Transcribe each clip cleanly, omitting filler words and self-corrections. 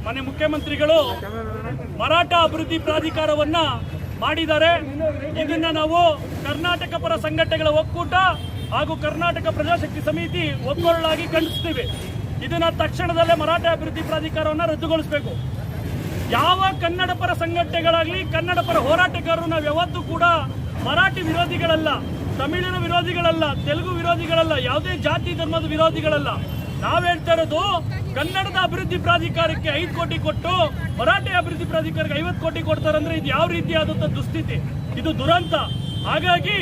ಮಾನ್ಯ ಮುಖ್ಯಮಂತ್ರಿಗಳು ಮರಾಠ ಅಭಿವೃದ್ಧಿ ಪ್ರಾಧಿಕಾರವನ್ನ ಮಾಡಿದ್ದಾರೆ. ಇದನ್ನ ನಾವು ಕರ್ನಾಟಕ ಪರ ಸಂಘಟನೆಗಳ ಒಕ್ಕೂಟ ಹಾಗೂ ಕರ್ನಾಟಕ ಪ್ರಜಾಶಕ್ತಿ ಸಮಿತಿ ಒಕ್ಕೊರಳಾಗಿ ಖಂಡಿಸ್ತೀವಿ. ಇದನ್ನ ತಕ್ಷಣದಲ್ಲೇ ಮರಾಠ ಅಭಿವೃದ್ಧಿ ಪ್ರಾಧಿಕಾರವನ್ನು ರದ್ದುಗೊಳಿಸಬೇಕು. ಯಾವ ಕನ್ನಡ ಪರ ಸಂಘಟನೆಗಳಾಗಲಿ ಕನ್ನಡ ಪರ ಹೋರಾಟಗಾರರು ನಾವು ಯಾವತ್ತೂ ಕೂಡ ಮರಾಠಿ ವಿರೋಧಿಗಳಲ್ಲ, ತಮಿಳಿನ ವಿರೋಧಿಗಳಲ್ಲ, ತೆಲುಗು ವಿರೋಧಿಗಳಲ್ಲ, ಯಾವುದೇ ಜಾತಿ ಧರ್ಮದ ವಿರೋಧಿಗಳಲ್ಲ. ನಾವು ಹೇಳ್ತಾ ಇರೋದು ಕನ್ನಡದ ಅಭಿವೃದ್ಧಿ ಪ್ರಾಧಿಕಾರಕ್ಕೆ 5 ಕೋಟಿ ಕೊಟ್ಟು ಮರಾಠಿ ಅಭಿವೃದ್ಧಿ ಪ್ರಾಧಿಕಾರಕ್ಕೆ 50 ಕೋಟಿ ಕೊಡ್ತಾರಂದ್ರೆ ಇದು ಯಾವ ರೀತಿಯಾದಂತಹ ದುಸ್ಥಿತಿ, ಇದು ದುರಂತ. ಹಾಗಾಗಿ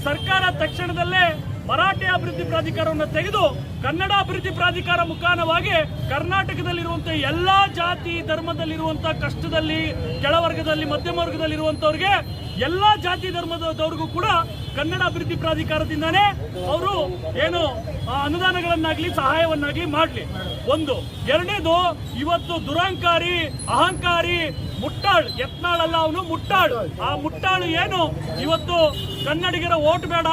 ಸರ್ಕಾರ ತಕ್ಷಣದಲ್ಲೇ ಮರಾಠಿ ಅಭಿವೃದ್ಧಿ ಪ್ರಾಧಿಕಾರವನ್ನು ತೆಗೆದು ಕನ್ನಡ ಅಭಿವೃದ್ಧಿ ಪ್ರಾಧಿಕಾರ ಮುಖಾಂತರವಾಗಿ ಕರ್ನಾಟಕದಲ್ಲಿರುವಂತಹ ಎಲ್ಲಾ ಜಾತಿ ಧರ್ಮದಲ್ಲಿರುವಂತಹ ಕಷ್ಟದಲ್ಲಿ, ಕೆಳವರ್ಗದಲ್ಲಿ, ಮಧ್ಯಮ ವರ್ಗದಲ್ಲಿರುವಂತವ್ರಿಗೆ ಎಲ್ಲಾ ಜಾತಿ ಧರ್ಮದವರಿಗೂ ಕೂಡ ಕನ್ನಡ ಅಭಿವೃದ್ಧಿ ಪ್ರಾಧಿಕಾರದಿಂದಾನೇ ಅವರು ಏನು ಅನುದಾನಗಳನ್ನಾಗ್ಲಿ ಸಹಾಯವನ್ನಾಗ್ಲಿ ಮಾಡಲಿ. ಒಂದು. ಎರಡನೇದು, ಇವತ್ತು ದುರಂಕಾರಿ, ಅಹಂಕಾರಿ, ಮುಟ್ಟಾಳ್, ಯತ್ನಾಳ್ ಅಲ್ಲ ಅವನು ಮುಟ್ಟಾಳ್. ಆ ಮುಟ್ಟಾಳು ಏನು ಇವತ್ತು ಕನ್ನಡಿಗರ ಓಟ್ ಬೇಡ,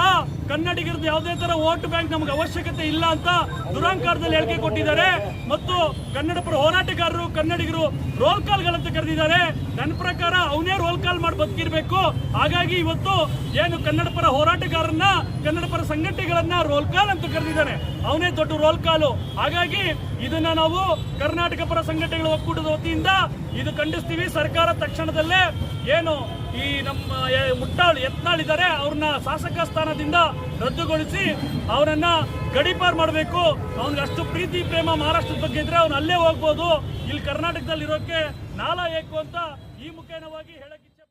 ಕನ್ನಡಿಗರದ್ದು ಯಾವುದೇ ತರ ವೋಟ್ ಬ್ಯಾಂಕ್ ನಮ್ಗೆ ಅವಶ್ಯಕತೆ ಇಲ್ಲ ಅಂತ ದುರಂಕಾರದಲ್ಲಿ ಹೇಳಿಕೆ ಕೊಟ್ಟಿದ್ದಾರೆ. ಮತ್ತು ಕನ್ನಡ ಪರ ಹೋರಾಟಗಾರರು ಕನ್ನಡಿಗರು ರೋಲ್ ಕಾಲ್ಗಳಂತ ಕರೆದಿದ್ದಾರೆ. ನನ್ನ ಪ್ರಕಾರ ಅವನೇ ರೋಲ್ ಕಾಲ್ ಮಾಡಿ ಬದುಕಿರ್ಬೇಕು. ಹಾಗಾಗಿ ಇವತ್ತು ಏನು ಕನ್ನಡ ಪರ ಹೋರಾಟಗಾರನ್ನ, ಕನ್ನಡ ಪರ ಸಂಘಟನೆಗಳನ್ನ ರೋಲ್ ಕಾಲ್ ಅಂತ ಕರೆದಿದ್ದಾನೆ, ಅವನೇ ದೊಡ್ಡ ರೋಲ್ ಕಾಲು. ಹಾಗಾಗಿ ಇದನ್ನ ನಾವು ಕರ್ನಾಟಕ ಪರ ಸಂಘಟನೆಗಳ ಒಕ್ಕೂಟದ ವತಿಯಿಂದ ಇದು ಖಂಡಿಸ್ತೀವಿ. ಸರ್ಕಾರ ತಕ್ಷಣದಲ್ಲೇ ಏನು ಈ ನಮ್ಮ ಮುಟ್ಟಾಳ್ ಯತ್ನಾಳ್ ಇದ್ದಾರೆ ಅವ್ರನ್ನ ಶಾಸಕ ಸ್ಥಾನದಿಂದ ರದ್ದುಗೊಳಿಸಿ ಅವರನ್ನ ಗಡೀಪಾರ್ ಮಾಡಬೇಕು. ಅವ್ನಿಗೆ ಅಷ್ಟು ಪ್ರೀತಿ ಪ್ರೇಮ ಮಹಾರಾಷ್ಟ್ರದ ಬಗ್ಗೆ ಇದ್ರೆ ಅವ್ನು ಅಲ್ಲೇ ಹೋಗ್ಬೋದು, ಇಲ್ಲಿ ಕರ್ನಾಟಕದಲ್ಲಿ ಇರೋಕೆ ನಾಲ ಏಕು ಅಂತ ಈ ಮುಖೇನವಾಗಿ ಹೇಳ